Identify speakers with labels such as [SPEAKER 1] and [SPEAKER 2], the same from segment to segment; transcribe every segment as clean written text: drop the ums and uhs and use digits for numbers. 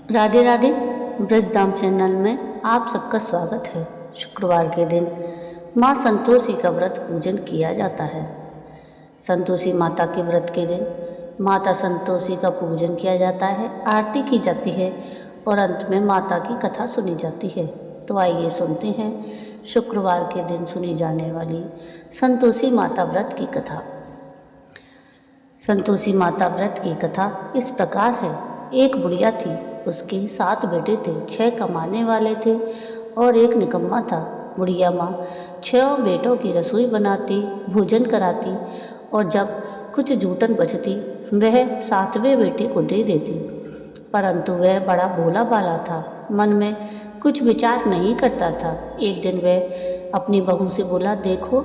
[SPEAKER 1] Radhe Radhe. Brajdham channel में आप सबका स्वागत है। शुक्रवार के दिन माँ संतोषी का व्रत पूजन किया जाता है। संतोषी माता के व्रत के दिन माता संतोषी का पूजन किया जाता है, आरती की जाती है और अंत में माता की कथा सुनी जाती है। तो आइए सुनते हैं शुक्रवार के दिन सुनी जाने वाली संतोषी माता व्रत की कथा। संतोषी माता व्रत की कथा इस प्रकार है। एक बुढ़िया थी, उसके 7 बेटे थे। 6 कमाने वाले थे और एक निकम्मा था। बुढ़िया माँ 6 बेटों की रसोई बनाती, भोजन कराती और जब कुछ जूठन बचती वह 7वें बेटे को दे देती। परंतु वह बड़ा भोला भाला था, मन में कुछ विचार नहीं करता था। एक दिन वह अपनी बहू से बोला, देखो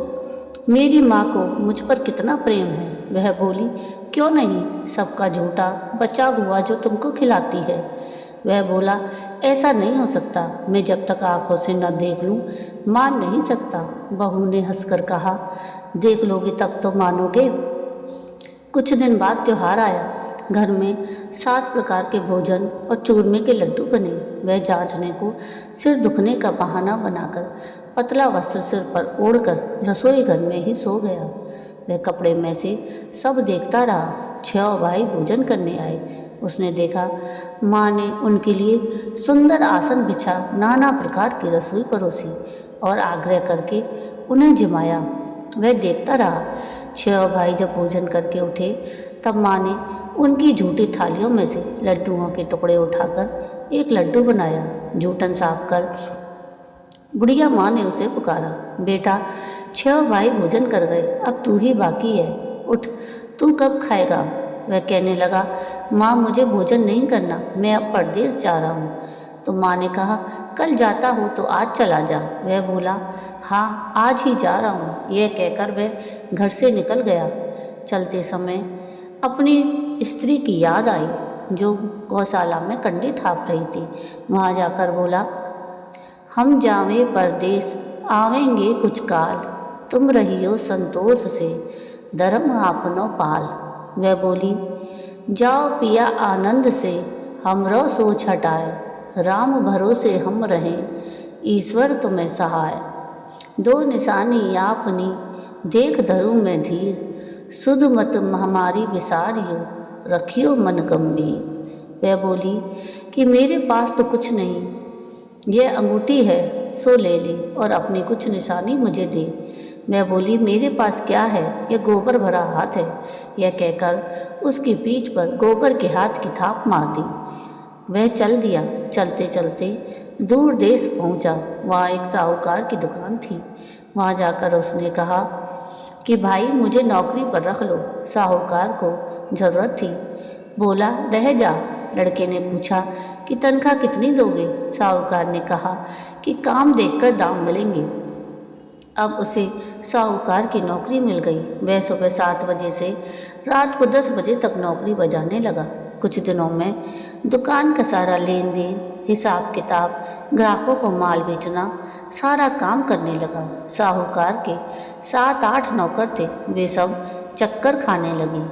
[SPEAKER 1] मेरी माँ को मुझ पर कितना प्रेम है। वह बोली, क्यों नहीं, सबका झूठा बचा हुआ जो तुमको खिलाती है। वह बोला, ऐसा नहीं हो सकता, मैं जब तक आंखों से न देख लूँ मान नहीं सकता। बहू ने हंसकर कहा, देख लोगे तब तो मानोगे। कुछ दिन बाद त्योहार आया। घर में 7 प्रकार के भोजन और चूरमे के लड्डू बने। वह जांचने को सिर दुखने का बहाना बनाकर पतला वस्त्र सिर पर ओढ़कर रसोई घर में ही सो गया। वह कपड़े में से सब देखता रहा। 6 भाई भोजन करने आए। उसने देखा माँ ने उनके लिए सुंदर आसन बिछा नाना प्रकार की रसोई परोसी और आग्रह करके उन्हें जिमाया। वह देखता रहा। 6 भाई जब भोजन करके उठे तब माँ ने उनकी झूठी थालियों में से लड्डुओं के टुकड़े उठाकर एक लड्डू बनाया। जूठन साफ कर बुढ़िया माँ ने उसे पुकारा, बेटा 6 भाई भोजन कर गए, अब तू ही बाकी है, उठ, तू कब खाएगा। वह कहने लगा, माँ मुझे भोजन नहीं करना, मैं अब परदेश जा रहा हूँ। तो माँ ने कहा, कल जाता हो तो आज चला जा। वह बोला, हाँ आज ही जा रहा हूँ। यह कहकर वह घर से निकल गया। चलते समय अपनी स्त्री की याद आई जो गौशाला में कंडी थाप रही थी। वहाँ जाकर बोला, हम जावे परदेश आवेंगे कुछ काल, तुम रहियो संतोष से धर्म आपनो पाल। वह बोली, जाओ पिया आनंद से हमरो सोच हटाए, राम भरोसे हम रहें ईश्वर तुम्हें सहाय। 2 निशानी आपनी देख धरूं मैं धीर, सुध मत हमारी विसारियो रखियो मन गंभीर। वह बोली कि मेरे पास तो कुछ नहीं, यह अंगूठी है सो ले ले और अपनी कुछ निशानी मुझे दे। मैं बोली, मेरे पास क्या है, यह गोबर भरा हाथ है। यह कहकर उसकी पीठ पर गोबर के हाथ की थाप मार दी। वह चल दिया। चलते चलते दूर देश पहुंचा। वहाँ एक साहूकार की दुकान थी। वहाँ जाकर उसने कहा कि भाई मुझे नौकरी पर रख लो। साहूकार को ज़रूरत थी। बोला, रह जा। लड़के ने पूछा कि तनख्वाह कितनी दोगे। साहूकार ने कहा कि काम देखकर दाम मिलेंगे। अब उसे साहूकार की नौकरी मिल गई। वह सुबह 7 बजे से रात को 10 बजे तक नौकरी बजाने लगा। कुछ दिनों में दुकान का सारा लेन देन, हिसाब किताब, ग्राहकों को माल बेचना, सारा काम करने लगा। साहूकार के 7-8 नौकर थे, वे सब चक्कर खाने लगे।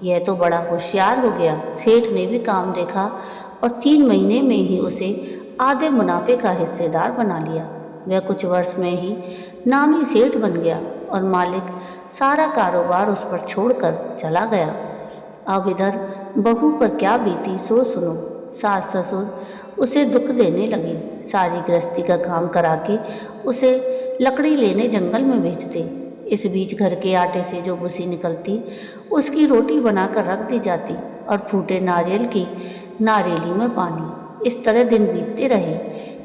[SPEAKER 1] यह तो बड़ा होशियार हो गया। सेठ ने भी काम देखा और 3 महीने में ही उसे आधे मुनाफे का हिस्सेदार बना लिया। वह कुछ वर्ष में ही नामी सेठ बन गया और मालिक सारा कारोबार उस पर छोड़कर चला गया। अब इधर बहू पर क्या बीती सो सुनो। सास ससुर उसे दुख देने लगे। सारी गृहस्थी का काम करा के उसे लकड़ी लेने जंगल में भेजते। इस बीच घर के आटे से जो भूसी निकलती उसकी रोटी बनाकर रख दी जाती और फूटे नारियल की नारियली में पानी। इस तरह दिन बीतते रहे।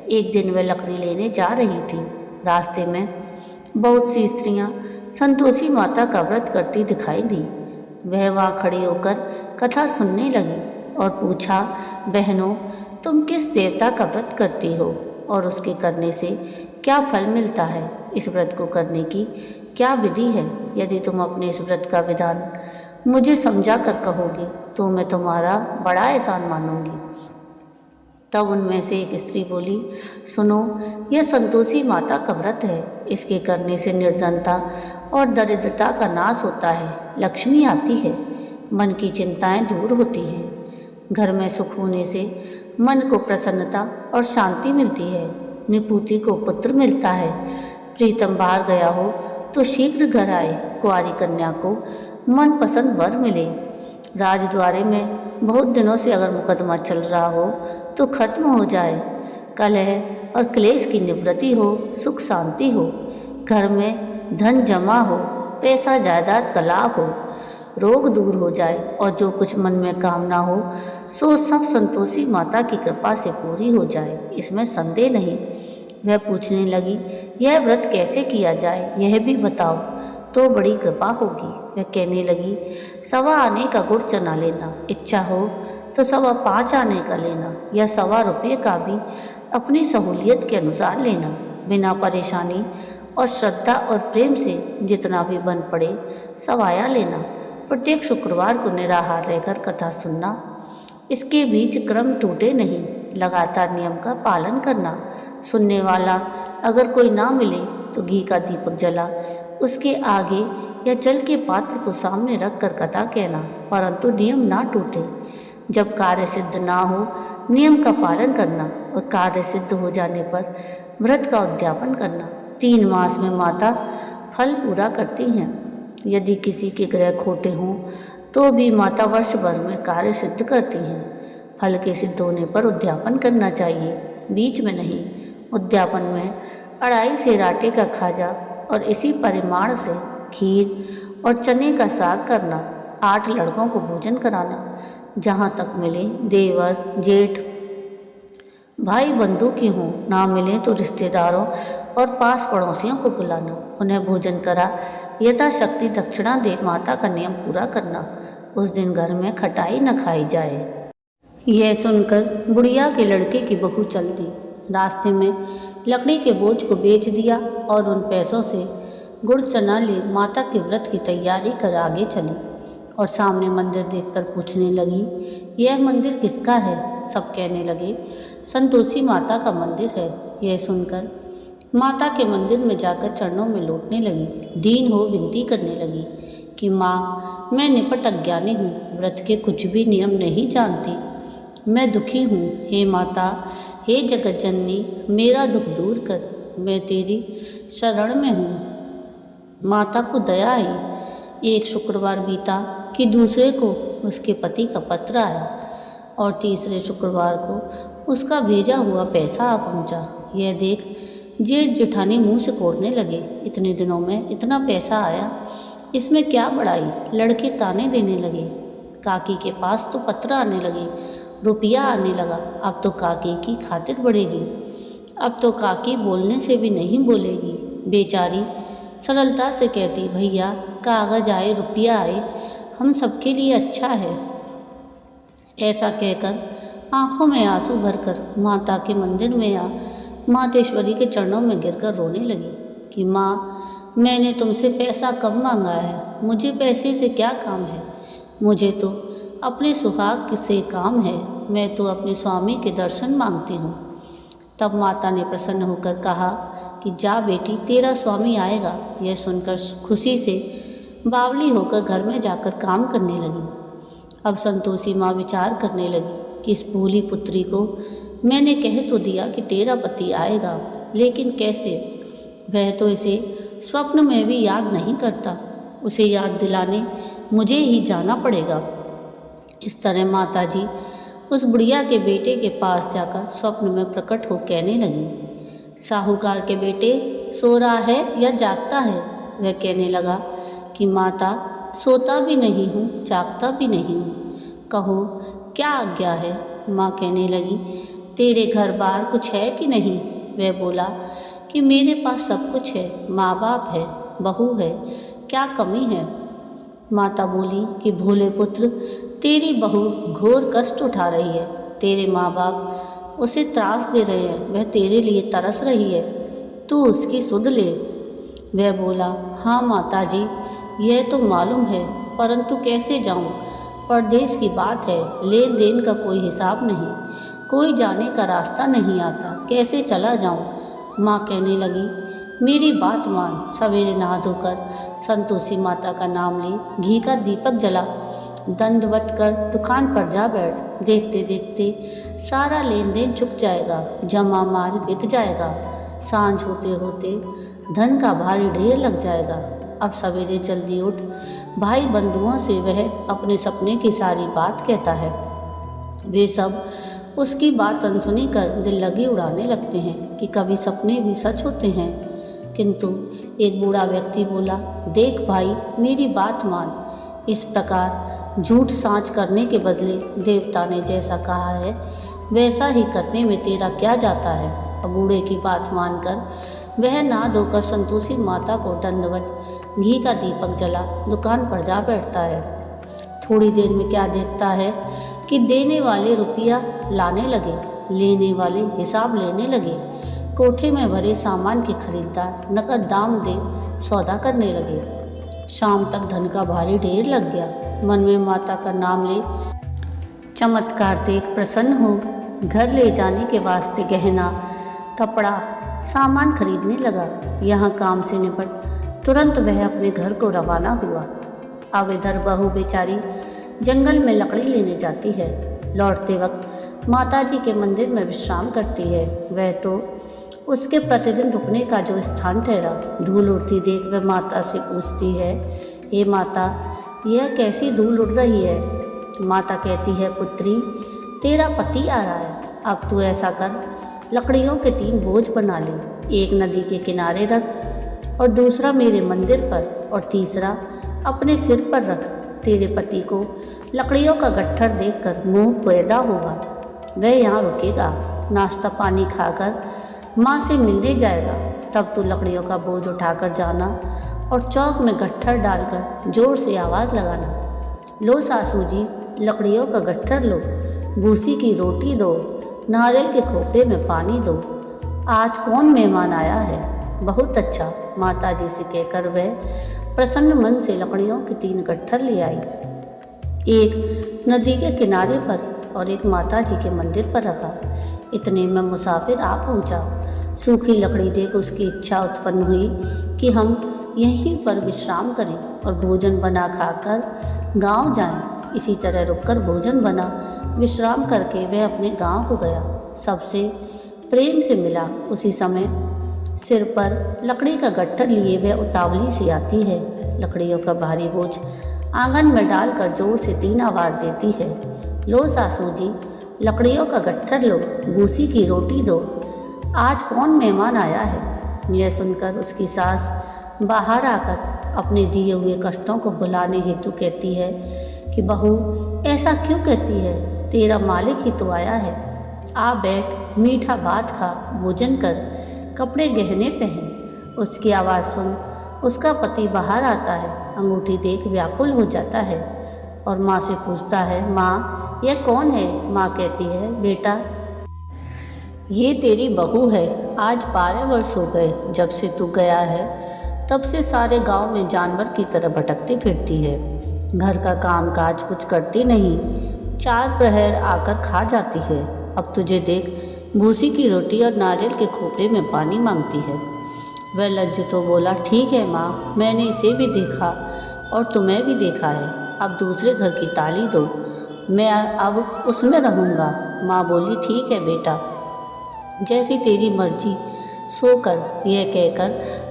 [SPEAKER 1] एक दिन वह लकड़ी लेने जा रही थी। रास्ते में बहुत सी स्त्रियां संतोषी माता का व्रत करती दिखाई दी। वह वहाँ खड़ी होकर कथा सुनने लगी और पूछा, बहनों तुम किस देवता का व्रत करती हो और उसके करने से क्या फल मिलता है? इस व्रत को करने की क्या विधि है? यदि तुम अपने इस व्रत का विधान मुझे समझा कर कहोगी तो मैं तुम्हारा बड़ा एहसान मानूंगी। तब उनमें से एक स्त्री बोली, सुनो, यह संतोषी माता का व्रत है। इसके करने से निर्धनता और दरिद्रता का नाश होता है, लक्ष्मी आती है, मन की चिंताएं दूर होती हैं। घर में सुख होने से मन को प्रसन्नता और शांति मिलती है। निपुति को पुत्र मिलता है। प्रीतम बाहर गया हो तो शीघ्र घर आए। कुंवारी कन्या को मनपसंद वर मिले। राजद्वारे में बहुत दिनों से अगर मुकदमा चल रहा हो तो खत्म हो जाए। कलह और क्लेश की निवृत्ति हो, सुख शांति हो। घर में धन जमा हो, पैसा जायदाद का लाभ हो, रोग दूर हो जाए और जो कुछ मन में कामना हो सो सब संतोषी माता की कृपा से पूरी हो जाए, इसमें संदेह नहीं। वह पूछने लगी, यह व्रत कैसे किया जाए, यह भी बताओ तो बड़ी कृपा होगी। वह कहने लगी, 1.25 आने का गुड़ चना लेना, इच्छा हो तो 5.25 आने का लेना या 1.25 रुपये का भी अपनी सहूलियत के अनुसार लेना। बिना परेशानी और श्रद्धा और प्रेम से जितना भी बन पड़े सब आया लेना। प्रत्येक शुक्रवार को निराहार रहकर कथा सुनना। इसके बीच क्रम टूटे नहीं, लगातार नियम का पालन करना। सुनने वाला अगर कोई ना मिले तो घी का दीपक जला उसके आगे या जल के पात्र को सामने रख कर कथा कहना, परंतु नियम ना टूटे। जब कार्य सिद्ध ना हो नियम का पालन करना और कार्य सिद्ध हो जाने पर व्रत का उद्यापन करना। 3 मास में माता फल पूरा करती हैं। यदि किसी के ग्रह खोटे हों तो भी माता वर्ष भर में कार्य सिद्ध करती हैं। फल के सिद्ध होने पर उद्यापन करना चाहिए, बीच में नहीं। उद्यापन में 2.5 सेर आटे का खाजा और इसी परिमाण से खीर और चने का साग करना। 8 लड़कों को भोजन कराना। जहाँ तक मिले देवर जेठ भाई बंधु की हों, ना मिले तो रिश्तेदारों और पास पड़ोसियों को बुलाना, उन्हें भोजन करा यथाशक्ति दक्षिणा दे माता का नियम पूरा करना। उस दिन घर में खटाई न खाई जाए। यह सुनकर बुढ़िया के लड़के की बहू चल दी। रास्ते में लकड़ी के बोझ को बेच दिया और उन पैसों से गुड़ चना ले माता के व्रत की तैयारी कर आगे चली और सामने मंदिर देखकर पूछने लगी, यह मंदिर किसका है? सब कहने लगे, संतोषी माता का मंदिर है। यह सुनकर माता के मंदिर में जाकर चरणों में लौटने लगी। दीन हो विनती करने लगी कि माँ, मैं निपट अज्ञानी हूँ, व्रत के कुछ भी नियम नहीं जानती, मैं दुखी हूँ। हे माता, हे जगत जननी, मेरा दुख दूर कर, मैं तेरी शरण में हूँ। माता को दया आई। एक शुक्रवार बीता कि दूसरे को उसके पति का पत्र आया और तीसरे शुक्रवार को उसका भेजा हुआ पैसा आ पहुँचा। यह देख जेठ जेठानी मुँह से कोड़ने लगे, इतने दिनों में इतना पैसा आया, इसमें क्या बड़ाई। लड़के ताने देने लगे। काकी के पास तो पत्र आने लगे, रुपया आने लगा। अब तो काकी की खातिर बढ़ेगी, अब तो काकी बोलने से भी नहीं बोलेगी। बेचारी सरलता से कहती, भैया कागज आए रुपया आए, हम सबके लिए अच्छा है। ऐसा कहकर आंखों में आंसू भरकर माता के मंदिर में आ मातेश्वरी के चरणों में गिरकर रोने लगी कि माँ, मैंने तुमसे पैसा कब मांगा है, मुझे पैसे से क्या काम है, मुझे तो अपने सुहाग से काम है, मैं तो अपने स्वामी के दर्शन मांगती हूँ। तब माता ने प्रसन्न होकर कहा कि जा बेटी, तेरा स्वामी आएगा। यह सुनकर खुशी से बावली होकर घर में जाकर काम करने लगी। अब संतोषी माँ विचार करने लगी कि इस भोली पुत्री को मैंने कह तो दिया कि तेरा पति आएगा, लेकिन कैसे? वह तो इसे स्वप्न में भी याद नहीं करता, उसे याद दिलाने मुझे ही जाना पड़ेगा। इस तरह माताजी उस बुढ़िया के बेटे के पास जाकर स्वप्न में प्रकट हो कहने लगी, साहूकार के बेटे, सो रहा है या जागता है? वह कहने लगा कि माता, सोता भी नहीं हूँ, जागता भी नहीं हूँ, कहो क्या आज्ञा है? माँ कहने लगी, तेरे घर बार कुछ है कि नहीं? वह बोला कि मेरे पास सब कुछ है, माँ बाप है, बहू है, क्या कमी है? माता बोली कि भोले पुत्र, तेरी बहू घोर कष्ट उठा रही है, तेरे माँ बाप उसे त्रास दे रहे हैं, वह तेरे लिए तरस रही है, तू उसकी सुध ले। वह बोला, हाँ माता जी, यह तो मालूम है, परंतु कैसे जाऊँ? परदेश की बात है, लेन देन का कोई हिसाब नहीं, कोई जाने का रास्ता नहीं आता, कैसे चला जाऊँ? माँ कहने लगी, मेरी बात मान। सवेरे नहा धोकर संतोषी माता का नाम ले, घी का दीपक जला दंडवत कर दुकान पर जा बैठ। देखते देखते सारा लेन देन चुक जाएगा, जमा माल बिक जाएगा। सांझ होते होते धन का भारी ढेर लग जाएगा। अब सवेरे जल्दी उठ। भाई बंधुओं से वह अपने सपने की सारी बात कहता है। वे सब उसकी बात अनसुनी कर दिल लगी उड़ाने लगते हैं कि कभी सपने भी सच होते हैं। किंतु एक बूढ़ा व्यक्ति बोला, देख भाई, मेरी बात मान। इस प्रकार झूठ साँच करने के बदले देवता ने जैसा कहा है वैसा ही करने में तेरा क्या जाता है। अब बूढ़े की बात मानकर वह नहा धोकर संतोषी माता को दंडवत घी का दीपक जला दुकान पर जा बैठता है। थोड़ी देर में क्या देखता है कि देने वाले रुपया लाने लगे, लेने वाले हिसाब लेने लगे। कोठे में भरे सामान के खरीदार नकद दाम दे सौदा करने लगे। शाम तक धन का भारी ढेर लग गया। मन में माता का नाम ले चमत्कार देख प्रसन्न हो घर ले जाने के वास्ते गहना, कपड़ा, सामान खरीदने लगा। यहाँ काम से निपट तुरंत वह अपने घर को रवाना हुआ। अब इधर बहू बेचारी जंगल में लकड़ी लेने जाती है। लौटते वक्त माताजी के मंदिर में विश्राम करती है। वह तो उसके प्रतिदिन रुकने का जो स्थान ठहरा। धूल उड़ती देख वह माता से पूछती है, हे माता, यह कैसी धूल उड़ रही है। माता कहती है, पुत्री, तेरा पति आ रहा है। अब तू ऐसा कर, लकड़ियों के 3 बोझ बना ले। एक नदी के किनारे रख और दूसरा मेरे मंदिर पर और तीसरा अपने सिर पर रख। तेरे पति को लकड़ियों का गट्ठर देखकर मोह पैदा होगा। वह यहाँ रुकेगा, नाश्ता पानी खाकर माँ से मिलने जाएगा। तब तू लकड़ियों का बोझ उठाकर जाना और चौक में गट्ठर डालकर जोर से आवाज़ लगाना, लो सासू जी, लकड़ियों का गट्ठर लो, भूसी की रोटी दो, नारियल के खोपड़े में पानी दो। आज कौन मेहमान आया है। बहुत अच्छा, माताजी से कहकर वह प्रसन्न मन से लकड़ियों के 3 गट्ठर ले आई। एक नदी के किनारे पर और एक माताजी के मंदिर पर रखा। इतने में मुसाफिर आ पहुंचा। सूखी लकड़ी देख उसकी इच्छा उत्पन्न हुई कि हम यहीं पर विश्राम करें और भोजन बना खाकर गांव जाएं। इसी तरह रुककर भोजन बना विश्राम करके वह अपने गांव को गया। सबसे प्रेम से मिला। उसी समय सिर पर लकड़ी का गट्ठर लिए वह उतावली सी आती है। लकड़ियों का भारी बोझ आंगन में डालकर जोर से 3 आवाज़ देती है, लो सासू जी, लकड़ियों का गट्ठर लो, भूसी की रोटी दो। आज कौन मेहमान आया है। यह सुनकर उसकी सास बाहर आकर अपने दिए हुए कष्टों को भुलाने हेतु कहती है कि बहू, ऐसा क्यों कहती है, तेरा मालिक ही तो आया है। आ बैठ, मीठा भात खा, भोजन कर, कपड़े गहने पहन। उसकी आवाज़ सुन उसका पति बाहर आता है। अंगूठी देख व्याकुल हो जाता है और माँ से पूछता है, माँ, यह कौन है। माँ कहती है, बेटा, ये तेरी बहू है। आज 12 वर्ष हो गए जब से तू गया है। तब से सारे गांव में जानवर की तरह भटकती फिरती है। घर का काम काज कुछ करती नहीं, 4 प्रहर आकर खा जाती है। अब तुझे देख भूसी की रोटी और नारियल के खोपड़े में पानी मांगती है। वह लज्जित हो बोला, ठीक है माँ, मैंने इसे भी देखा और तुम्हें भी देखा है। अब दूसरे घर की ताली दो, मैं अब उसमें रहूँगा। माँ बोली, ठीक है बेटा, जैसी तेरी मर्जी, सोकर। यह कहकर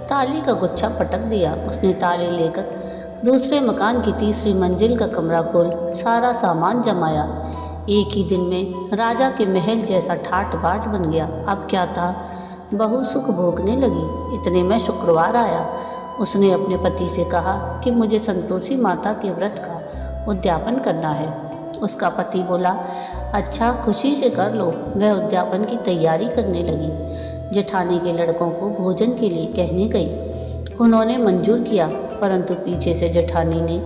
[SPEAKER 1] ताली का गुच्छा पटक दिया। उसने ताली लेकर दूसरे मकान की 3री मंजिल का कमरा खोल सारा सामान जमाया। एक ही दिन में राजा के महल जैसा ठाट बाट बन गया। अब क्या था, बहू सुख भोगने लगी। इतने में शुक्रवार आया। उसने अपने पति से कहा कि मुझे संतोषी माता के व्रत का उद्यापन करना है। उसका पति बोला, अच्छा, खुशी से कर लो। वह उद्यापन की तैयारी करने लगी। जेठानी के लड़कों को भोजन के लिए कहने गई। उन्होंने मंजूर किया, परंतु पीछे से जेठानी ने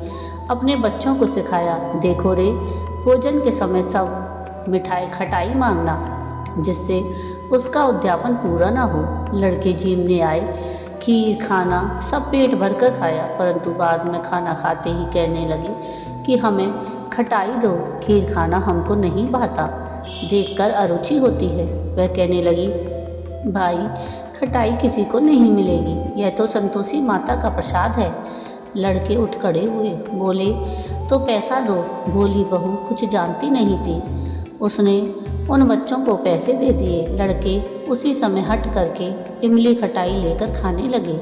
[SPEAKER 1] अपने बच्चों को सिखाया, देखो रे, भोजन के समय सब मिठाई खटाई मांगना, जिससे उसका उद्यापन पूरा ना हो। लड़के जीमने आए, खीर खाना सब पेट भरकर खाया, परंतु बाद में खाना खाते ही कहने लगे कि हमें खटाई दो, खीर खाना हमको नहीं भाता, देखकर अरुचि होती है। वह कहने लगी, भाई, खटाई किसी को नहीं मिलेगी, यह तो संतोषी माता का प्रसाद है। लड़के उठ खड़े हुए, बोले, तो पैसा दो। भोली बहू कुछ जानती नहीं थी, उसने उन बच्चों को पैसे दे दिए। लड़के उसी समय हट करके इमली खटाई लेकर खाने लगे।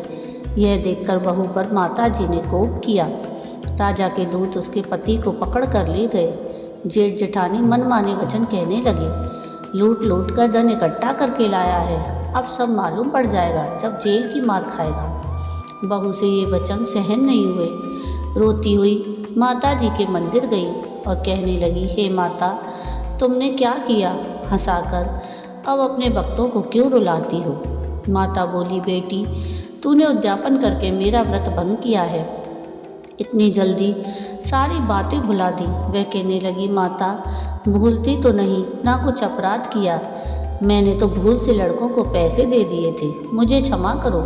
[SPEAKER 1] यह देखकर बहू पर माताजी ने कोप किया। राजा के दूत उसके पति को पकड़ कर ले गए। जेठ जेठानी मनमाने वचन कहने लगे, लूट लूट कर धन इकट्ठा करके लाया है, अब सब मालूम पड़ जाएगा जब जेल की मार खाएगा। बहू से ये वचन सहन नहीं हुए। रोती हुई माताजी के मंदिर गई और कहने लगी, हे माता, तुमने क्या किया? हंसाकर अब अपने भक्तों को क्यों रुलाती हो? माता बोली, बेटी, तूने उद्यापन करके मेरा व्रत भंग किया है। इतनी जल्दी सारी बातें भुला दी। वह कहने लगी, माता, भूलती तो नहीं, ना कुछ अपराध किया। मैंने तो भूल से लड़कों को पैसे दे दिए थे, मुझे क्षमा करो,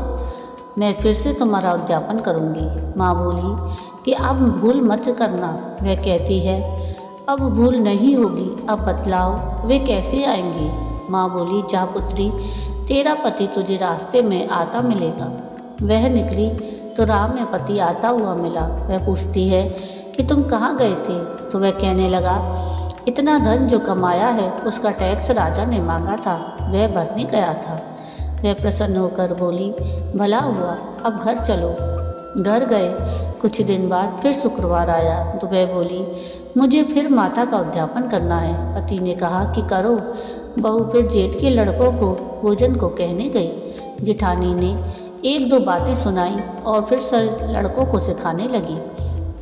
[SPEAKER 1] मैं फिर से तुम्हारा उद्यापन करूँगी। माँ बोली कि अब भूल मत करना। वह कहती है, अब भूल नहीं होगी, अब बतलाओ वे कैसे आएंगे? माँ बोली, जा पुत्री, तेरा पति तुझे रास्ते में आता मिलेगा। वह निकली तो राह में पति आता हुआ मिला। वह पूछती है कि तुम कहाँ गए थे? तो वह कहने लगा, इतना धन जो कमाया है उसका टैक्स राजा ने मांगा था, वह भरने गया था। वह प्रसन्न होकर बोली, भला हुआ, अब घर चलो। घर गए। कुछ दिन बाद फिर शुक्रवार आया तो वह बोली, मुझे फिर माता का उद्यापन करना है। पति ने कहा कि करो। बहू फिर जेठ के लड़कों को भोजन को कहने गई। जेठानी ने एक दो बातें सुनाई और फिर सर लड़कों को सिखाने लगी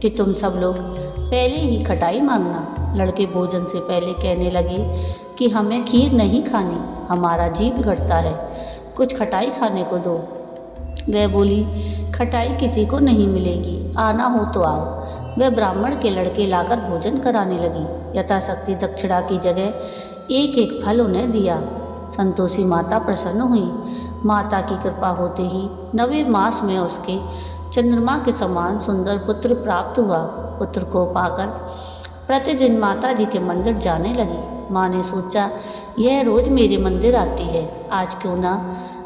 [SPEAKER 1] कि तुम सब लोग पहले ही खटाई मांगना। लड़के भोजन से पहले कहने लगे कि हमें खीर नहीं खानी, हमारा जी बिगड़ता है, कुछ खटाई खाने को दो। वह बोली, खटाई किसी को नहीं मिलेगी, आना हो तो आओ। वह ब्राह्मण के लड़के लाकर भोजन कराने लगी। यथाशक्ति दक्षिणा की जगह एक एक फल उन्हें दिया। संतोषी माता प्रसन्न हुई। माता की कृपा होते ही 9वें मास में उसके चंद्रमा के समान सुंदर पुत्र प्राप्त हुआ। पुत्र को पाकर प्रतिदिन माता जी के मंदिर जाने लगी। माँ ने सोचा, यह रोज़ मेरे मंदिर आती है, आज क्यों ना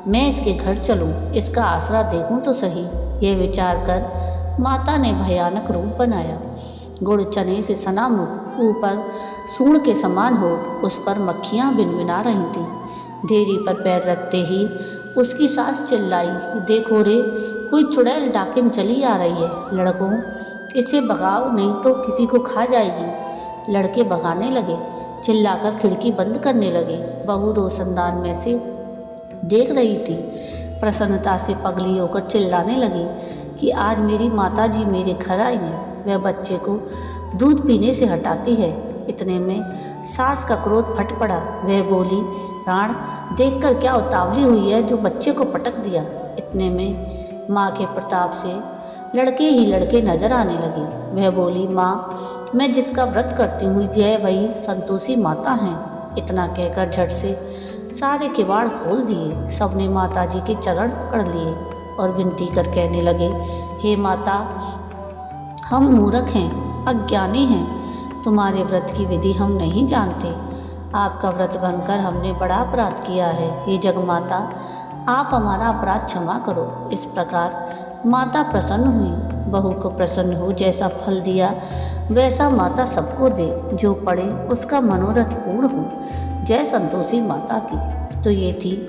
[SPEAKER 1] मैं इसके घर चलूं, इसका आसरा देखूं तो सही। यह विचार कर माता ने भयानक रूप बनाया। गुड़ चने से सना मुख, ऊपर सूंड के समान होठ, उस पर मक्खियाँ भिनभिना रही थीं। देरी पर पैर रखते ही उसकी सास चिल्लाई, देखो रे, कोई चुड़ैल डाकिन चली आ रही है। लड़कों, इसे भगाओ नहीं तो किसी को खा जाएगी। लड़के भगाने लगे, चिल्लाकर खिड़की बंद करने लगे। बहू रोशनदान में से देख रही थी। प्रसन्नता से पगली होकर चिल्लाने लगी कि आज मेरी माता जी मेरे घर आई हैं। वह बच्चे को दूध पीने से हटाती है। इतने में सास का क्रोध फट पड़ा। वह बोली, राण, देखकर क्या उतावली हुई है जो बच्चे को पटक दिया। इतने में माँ के प्रताप से लड़के ही लड़के नजर आने लगे। वह बोली, माँ, मैं जिसका व्रत करती हूँ यह वही संतोषी माता हैं। इतना कहकर झट से सारे किवाड़ खोल दिए। सबने माता जी के चरण पकड़ लिए और विनती कर कहने लगे, हे माता, हम मूर्ख हैं, अज्ञानी हैं, तुम्हारे व्रत की विधि हम नहीं जानते। आपका व्रत भंग कर हमने बड़ा अपराध किया है। हे जगमाता, आप हमारा अपराध क्षमा करो। इस प्रकार माता प्रसन्न हुई। बहू को प्रसन्न हो, जैसा फल दिया वैसा माता सबको दे, जो पड़े उसका मनोरथ पूर्ण हो। जय संतोषी माता की। तो ये थी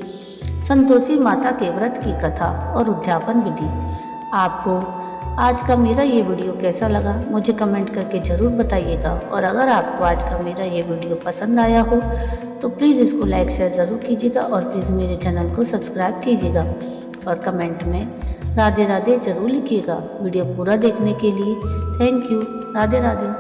[SPEAKER 1] संतोषी माता के व्रत की कथा और उद्यापन विधि। आपको आज का मेरा ये वीडियो कैसा लगा मुझे कमेंट करके ज़रूर बताइएगा। और अगर आपको आज का मेरा ये वीडियो पसंद आया हो तो प्लीज़ इसको लाइक शेयर ज़रूर कीजिएगा और प्लीज़ मेरे चैनल को सब्सक्राइब कीजिएगा और कमेंट में राधे राधे ज़रूर लिखिएगा। वीडियो पूरा देखने के लिए थैंक यू। राधे राधे।